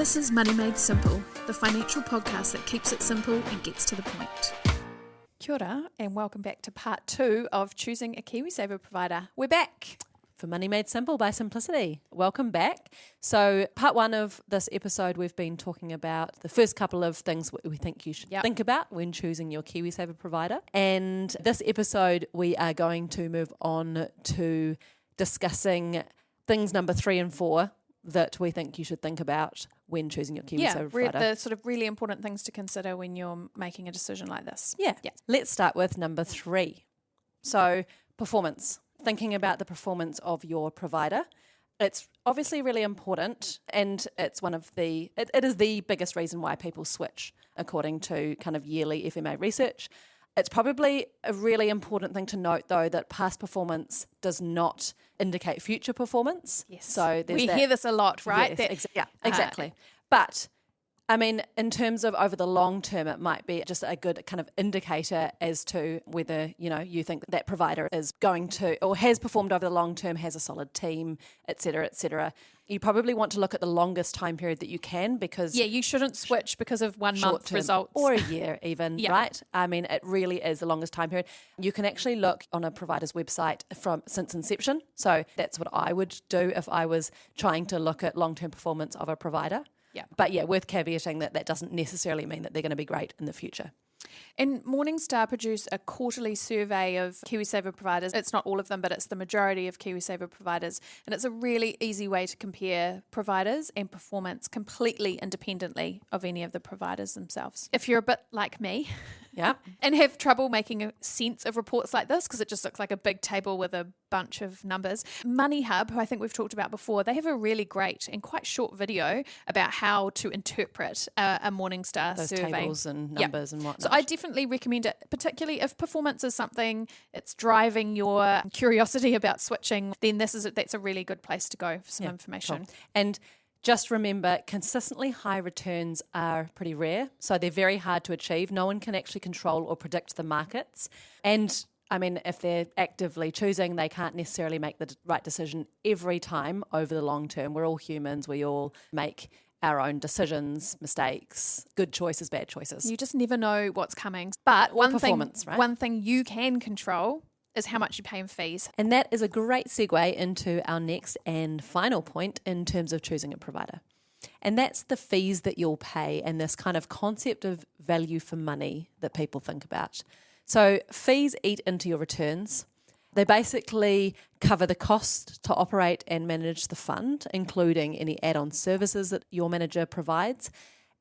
This is Money Made Simple, the financial podcast that keeps it simple and gets to the point. Kia ora, and welcome back to part 2 of choosing a KiwiSaver provider. We're back for Money Made Simple by Simplicity. Welcome back. So part 1 of this episode, we've been talking about the first couple of things we think you should think about when choosing your KiwiSaver provider. And this episode, we are going to move on to discussing things number 3 and 4 that we think you should think about when choosing your KiwiSaver provider. The sort of really important things to consider when you're making a decision like this. Yeah. Let's start with number 3. So performance. Thinking about the performance of your provider. It's obviously really important, and it's it is the biggest reason why people switch according to kind of yearly FMA research. It's probably a really important thing to note, though, that past performance does not indicate future performance. Yes. So we hear this a lot, right? Yes, exactly. But I mean, in terms of over the long term, it might be just a good kind of indicator as to whether, you think that provider is going to or has performed over the long term, has a solid team, et cetera, et cetera. You probably want to look at the longest time period that you can because... Yeah, you shouldn't switch because of 1 month results. Or a year even, right? I mean, it really is the longest time period. You can actually look on a provider's website since inception. So that's what I would do if I was trying to look at long-term performance of a provider. Yeah. But worth caveating that doesn't necessarily mean that they're going to be great in the future. And Morningstar produced a quarterly survey of KiwiSaver providers. It's not all of them, but it's the majority of KiwiSaver providers. And it's a really easy way to compare providers and performance completely independently of any of the providers themselves. If you're a bit like me and have trouble making sense of reports like this, because it just looks like a big table with a bunch of numbers, Money Hub, who I think we've talked about before, they have a really great and quite short video about how to interpret a Morningstar survey. Tables and numbers and whatnot. So I definitely recommend it, particularly if performance is something that's driving your curiosity about switching, then that's a really good place to go for some information. Cool. And just remember, consistently high returns are pretty rare, so they're very hard to achieve. No one can actually control or predict the markets. And I mean, if they're actively choosing, they can't necessarily make the right decision every time over the long term. We're all humans. We all make our own decisions, mistakes, good choices, bad choices. You just never know what's coming. But one thing you can control is how much you pay in fees. And that is a great segue into our next and final point in terms of choosing a provider. And that's the fees that you'll pay and this kind of concept of value for money that people think about. So fees eat into your returns. They basically cover the cost to operate and manage the fund, including any add-on services that your manager provides,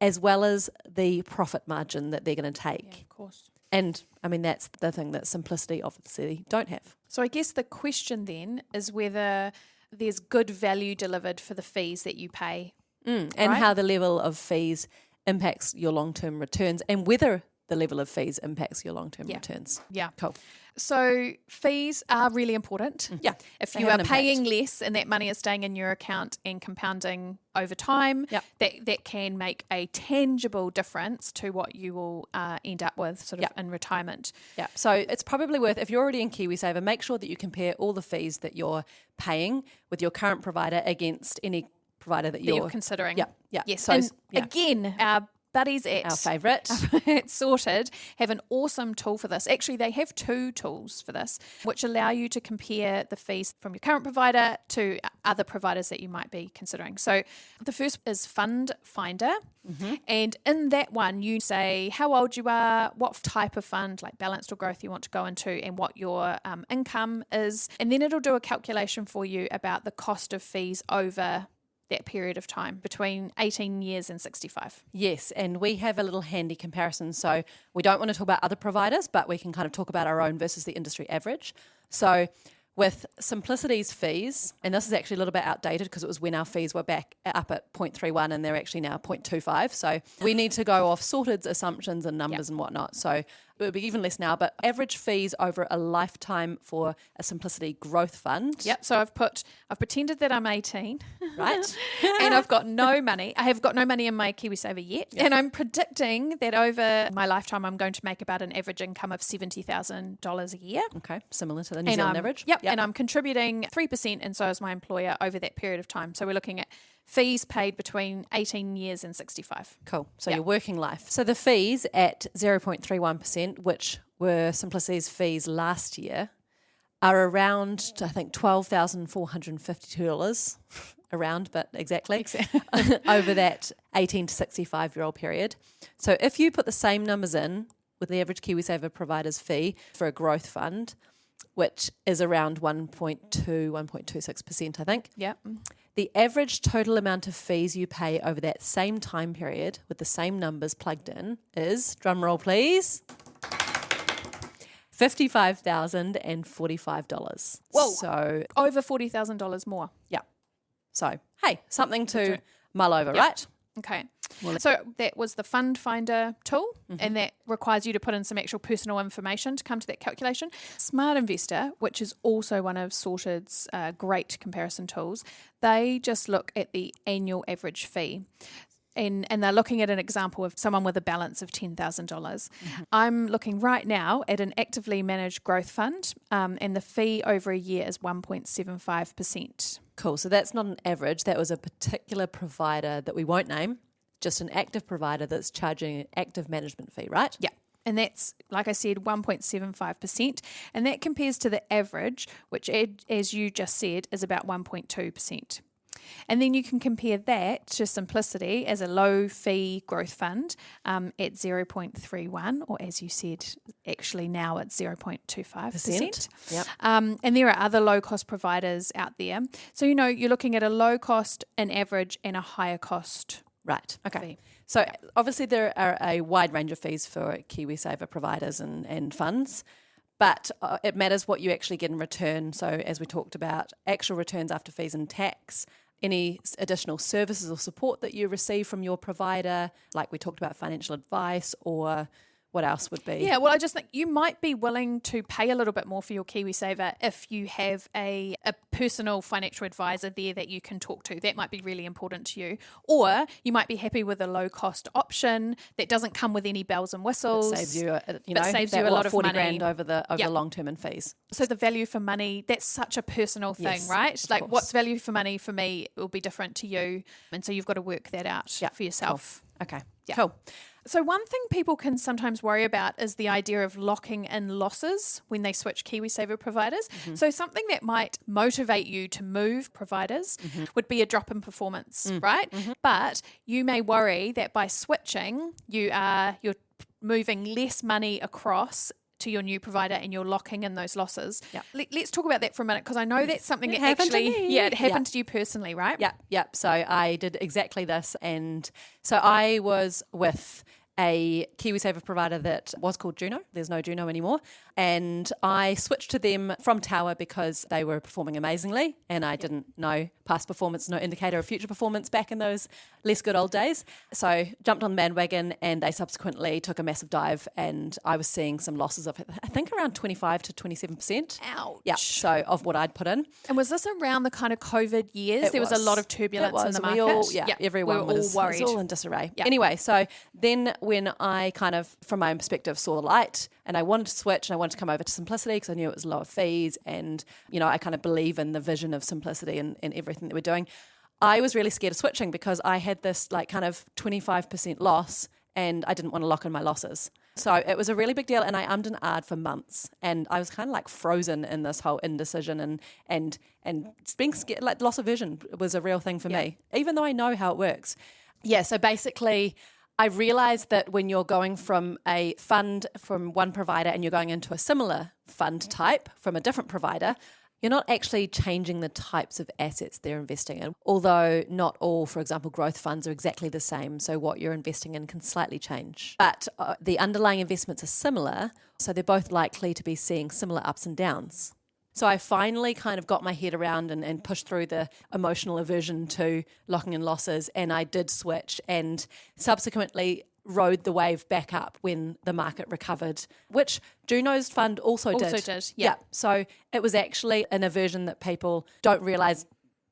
as well as the profit margin that they're going to take. Yeah, of course. And I mean, that's the thing that Simplicity obviously don't have. So I guess the question then is whether there's good value delivered for the fees that you pay. And how the level of fees impacts your long-term returns and whether the level of fees impacts your long-term returns. Yeah. Cool. So fees are really important. Yeah. If you are paying less and that money is staying in your account and compounding over time, that can make a tangible difference to what you will end up with sort of in retirement. Yeah. So it's probably worth, if you're already in KiwiSaver, make sure that you compare all the fees that you're paying with your current provider against any provider that you're considering. Yeah. Yes. So again, our buddies at our favourite at Sorted have an awesome tool for this. Actually, they have 2 tools for this, which allow you to compare the fees from your current provider to other providers that you might be considering. So the first is Fund Finder. And in that one, you say how old you are, what type of fund, like balanced or growth, you want to go into, and what your income is. And then it'll do a calculation for you about the cost of fees over that period of time between 18 years and 65. Yes, and we have a little handy comparison. So we don't want to talk about other providers, but we can kind of talk about our own versus the industry average. So with Simplicity's fees, and this is actually a little bit outdated because it was when our fees were back up at 0.31 and they're actually now 0.25. So we need to go off Sorted's assumptions and numbers and whatnot. So it would be even less now, but average fees over a lifetime for a Simplicity growth fund. Yep. So I've pretended that I'm 18. Right. And I've got no money. I have got no money in my KiwiSaver yet. Yep. And I'm predicting that over my lifetime, I'm going to make about an average income of $70,000 a year. Okay. Similar to the New Zealand average. Yep. And I'm contributing 3%, and so is my employer over that period of time. So we're looking at fees paid between 18 years and 65. Cool. So your working life. So the fees at 0.31%, which were Simplicity's fees last year, are around, I think, $12,452, around, but exactly, over that 18 to 65-year-old period. So if you put the same numbers in with the average KiwiSaver provider's fee for a growth fund, which is around 1.26%, I think. Yep. The average total amount of fees you pay over that same time period with the same numbers plugged in is, drumroll please, $55,045. Whoa. So over $40,000 more. yeah. So, hey, something to mull over, right? Okay. So that was the Fund Finder tool, and that requires you to put in some actual personal information to come to that calculation. Smart Investor, which is also one of Sorted's great comparison tools, they just look at the annual average fee. And they're looking at an example of someone with a balance of $10,000. I'm looking right now at an actively managed growth fund, and the fee over a year is 1.75%. Cool. So that's not an average. That was a particular provider that we won't name, just an active provider that's charging an active management fee, right? Yeah. And that's, like I said, 1.75%. And that compares to the average, which, as you just said, is about 1.2%. And then you can compare that to Simplicity as a low fee growth fund at 0.31, or as you said, actually now it's 0.25%. Yep. And there are other low cost providers out there. So, you're looking at a low cost, an average, and a higher cost. Right. Okay. Fee. So obviously there are a wide range of fees for KiwiSaver providers and funds. But it matters what you actually get in return. So as we talked about, actual returns after fees and tax, any additional services or support that you receive from your provider, like we talked about financial advice, or what else would be? Yeah, well, I just think you might be willing to pay a little bit more for your KiwiSaver if you have a personal financial advisor there that you can talk to. That might be really important to you. Or you might be happy with a low-cost option that doesn't come with any bells and whistles. It saves you, saves you a lot of 40 money. grand over the long-term in fees. So the value for money, that's such a personal thing, Yes, right? of Like course. what's value for money for me will be different to you. And so you've got to work that out for yourself. Cool. Okay, Yeah. cool. So one thing people can sometimes worry about is the idea of locking in losses when they switch KiwiSaver providers. So something that might motivate you to move providers would be a drop in performance, right? But you may worry that by switching, you're moving less money across to your new provider and you're locking in those losses. Yep. Let's talk about that for a minute, because I know that's something It that happened to actually, me. it happened to you personally, right? Yep. So I did exactly this. And so I was with a KiwiSaver provider that was called Juno. There's no Juno anymore. And I switched to them from Tower because they were performing amazingly. And I didn't know past performance, no indicator of future performance back in those less good old days. So jumped on the bandwagon, and they subsequently took a massive dive. And I was seeing some losses of, I think, around 25 to 27%. Ouch. Yeah. So of what I'd put in. And was this around the kind of COVID years? There was a lot of turbulence in the market. Everyone we were was all worried. It was all in disarray. Yeah. Anyway, so then when I kind of, from my own perspective, saw the light and I wanted to switch and I wanted to come over to Simplicity because I knew it was lower fees and, I kind of believe in the vision of Simplicity and everything that we're doing, I was really scared of switching because I had this like kind of 25% loss and I didn't want to lock in my losses. So it was a really big deal, and I ummed and ahed for months, and I was kind of like frozen in this whole indecision and being scared. Like loss of vision was a real thing for me, even though I know how it works. Yeah, so basically I realized that when you're going from a fund from one provider and you're going into a similar fund type from a different provider, you're not actually changing the types of assets they're investing in, although not all, for example, growth funds are exactly the same. So what you're investing in can slightly change. But the underlying investments are similar, so they're both likely to be seeing similar ups and downs. So I finally kind of got my head around and pushed through the emotional aversion to locking in losses, and I did switch and subsequently rode the wave back up when the market recovered, which Juno's fund also did. Yeah. So it was actually an aversion that people don't realise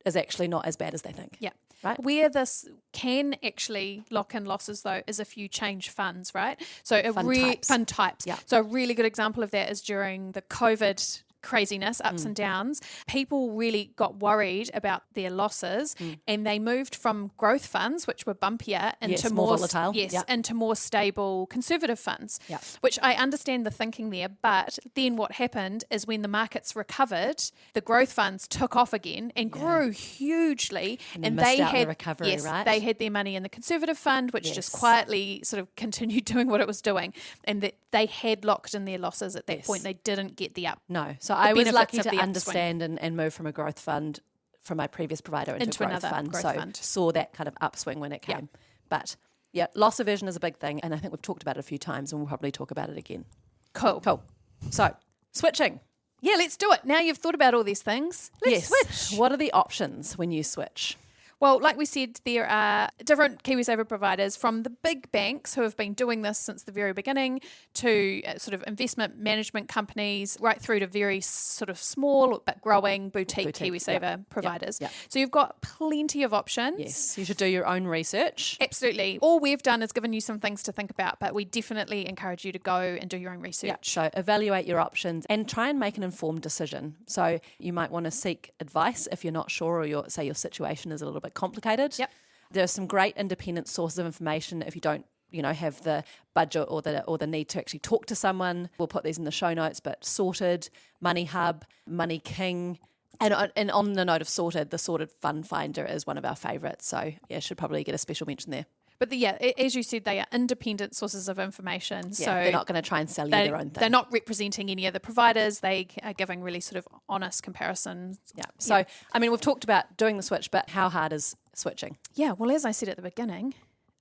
is actually not as bad as they think. Yeah. Right. Where this can actually lock in losses, though, is if you change funds, right? So fund types. Yeah. So a really good example of that is during the COVID craziness, ups and downs. People really got worried about their losses, and they moved from growth funds, which were bumpier, into more volatile. Into more stable conservative funds. Yeah. Which I understand the thinking there, but then what happened is when the markets recovered, the growth funds took off again and grew hugely, and they had the recovery, right? They had their money in the conservative fund, which just quietly sort of continued doing what it was doing, and that they had locked in their losses at that point. They didn't get the up. No. So I was lucky to upswing. understand and move from a growth fund from my previous provider into a growth fund. Saw that kind of upswing when it came. But yeah, loss aversion is a big thing, and I think we've talked about it a few times, and we'll probably talk about it again. Cool. So switching. Yeah, let's do it. Now you've thought about all these things, let's switch. What are the options when you switch? Well, like we said, there are different KiwiSaver providers, from the big banks who have been doing this since the very beginning to sort of investment management companies, right through to very sort of small but growing boutique KiwiSaver providers. Yep. So you've got plenty of options. Yes, you should do your own research. Absolutely. All we've done is given you some things to think about, but we definitely encourage you to go and do your own research. Yeah. So evaluate your options and try and make an informed decision. So you might want to seek advice if you're not sure, or your situation is a little bit complicated. Yep. There are some great independent sources of information if you don't, have the budget or the need to actually talk to someone. We'll put these in the show notes, but Sorted, Money Hub, Money King. And on the note of Sorted, the Sorted Fund Finder is one of our favourites. So yeah, should probably get a special mention there. But as you said, they are independent sources of information. Yeah, so they're not going to try and sell you their own thing. They're not representing any of the providers. They are giving really sort of honest comparisons. Yeah. So, I mean, we've talked about doing the switch, but how hard is switching? Yeah. Well, as I said at the beginning,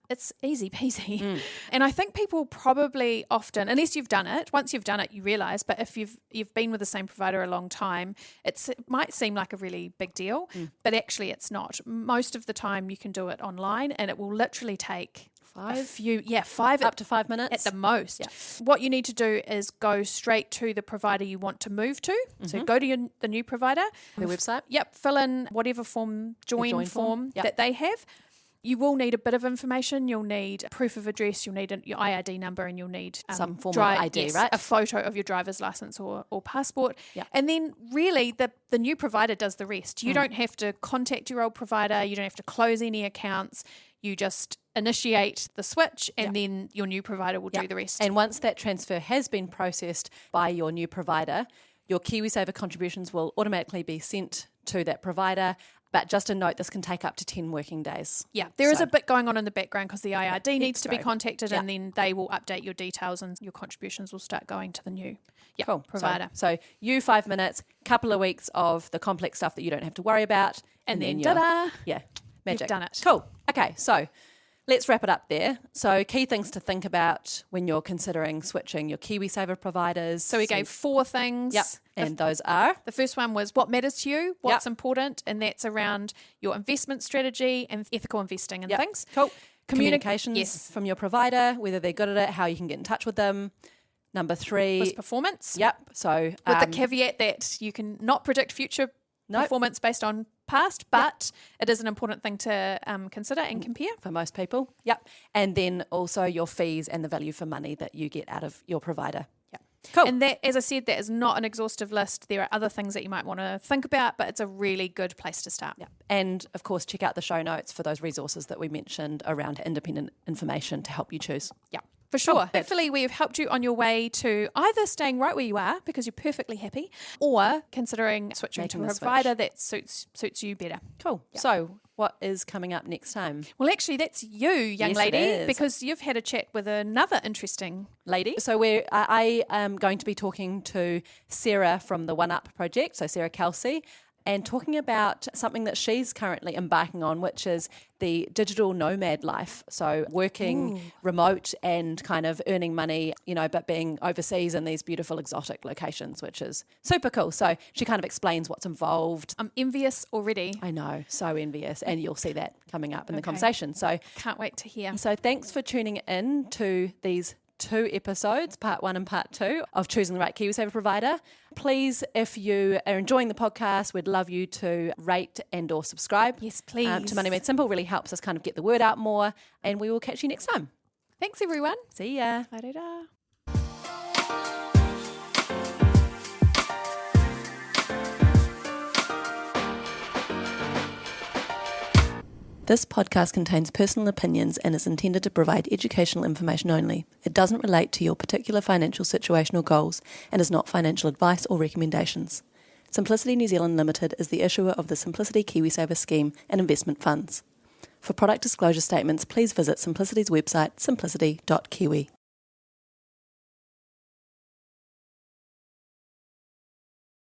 it's easy peasy. And I think people probably often, unless you've done it, once you've done it, you realise, but if you've been with the same provider a long time, it might seem like a really big deal, but actually it's not. Most of the time you can do it online, and it will literally take Five up to 5 minutes at the most. Yeah. What you need to do is go straight to the provider you want to move to. So go to the new provider, their website. Yep, fill in whatever join form that they have. You will need a bit of information. You'll need proof of address. You'll need your IRD number, and you'll need some form of ID, right? A photo of your driver's license or passport. Yeah. And then really the new provider does the rest. You don't have to contact your old provider. You don't have to close any accounts. You just initiate the switch, and then your new provider will do the rest. And once that transfer has been processed by your new provider, your KiwiSaver contributions will automatically be sent to that provider. But just a note, this can take up to 10 working days. Yeah, there is a bit going on in the background because the IRD needs to be contacted, and then they will update your details, and your contributions will start going to the new provider. So you 5 minutes, couple of weeks of the complex stuff that you don't have to worry about. And then ta-da! Yeah, magic. You've done it. Cool. Okay, so let's wrap it up there. So key things to think about when you're considering switching your KiwiSaver providers. So we gave 4 things. Yep. And those are? The first one was what matters to you, what's important, and that's around your investment strategy and ethical investing and things. Cool. Communications from your provider, whether they're good at it, how you can get in touch with them. Number 3 was performance. Yep. So with the caveat that you can not predict future performance based on past, but it is an important thing to consider and compare. For most people. Yep. And then also your fees and the value for money that you get out of your provider. Yep. Cool. And that, as I said, that is not an exhaustive list. There are other things that you might want to think about, but it's a really good place to start. Yep. And of course, check out the show notes for those resources that we mentioned around independent information to help you choose. Yeah. For sure. Hopefully we have helped you on your way to either staying right where you are because you're perfectly happy, or considering switching to a provider that suits you better. Cool. Yep. So what is coming up next time? Well, actually, that's you, young Yes, lady, it is. because you've had a chat with another interesting lady. So I am going to be talking to Sarah from the One Up project, so Sarah Kelsey. and talking about something that she's currently embarking on, which is the digital nomad life. So working remote and kind of earning money, but being overseas in these beautiful exotic locations, which is super cool. So she kind of explains what's involved. I'm envious already. I know, so envious. And you'll see that coming up in the conversation. So can't wait to hear. So thanks for tuning in to these 2 episodes, part 1 and part 2 of Choosing the Right KiwiSaver Provider. Please, if you are enjoying the podcast, we'd love you to rate and or subscribe. Yes, please. To Money Made Simple. Really helps us kind of get the word out more, and we will catch you next time. Thanks, everyone. See ya. Bye-da-da. This podcast contains personal opinions and is intended to provide educational information only. It doesn't relate to your particular financial situation or goals and is not financial advice or recommendations. Simplicity New Zealand Limited is the issuer of the Simplicity KiwiSaver scheme and investment funds. For product disclosure statements, please visit Simplicity's website, simplicity.kiwi.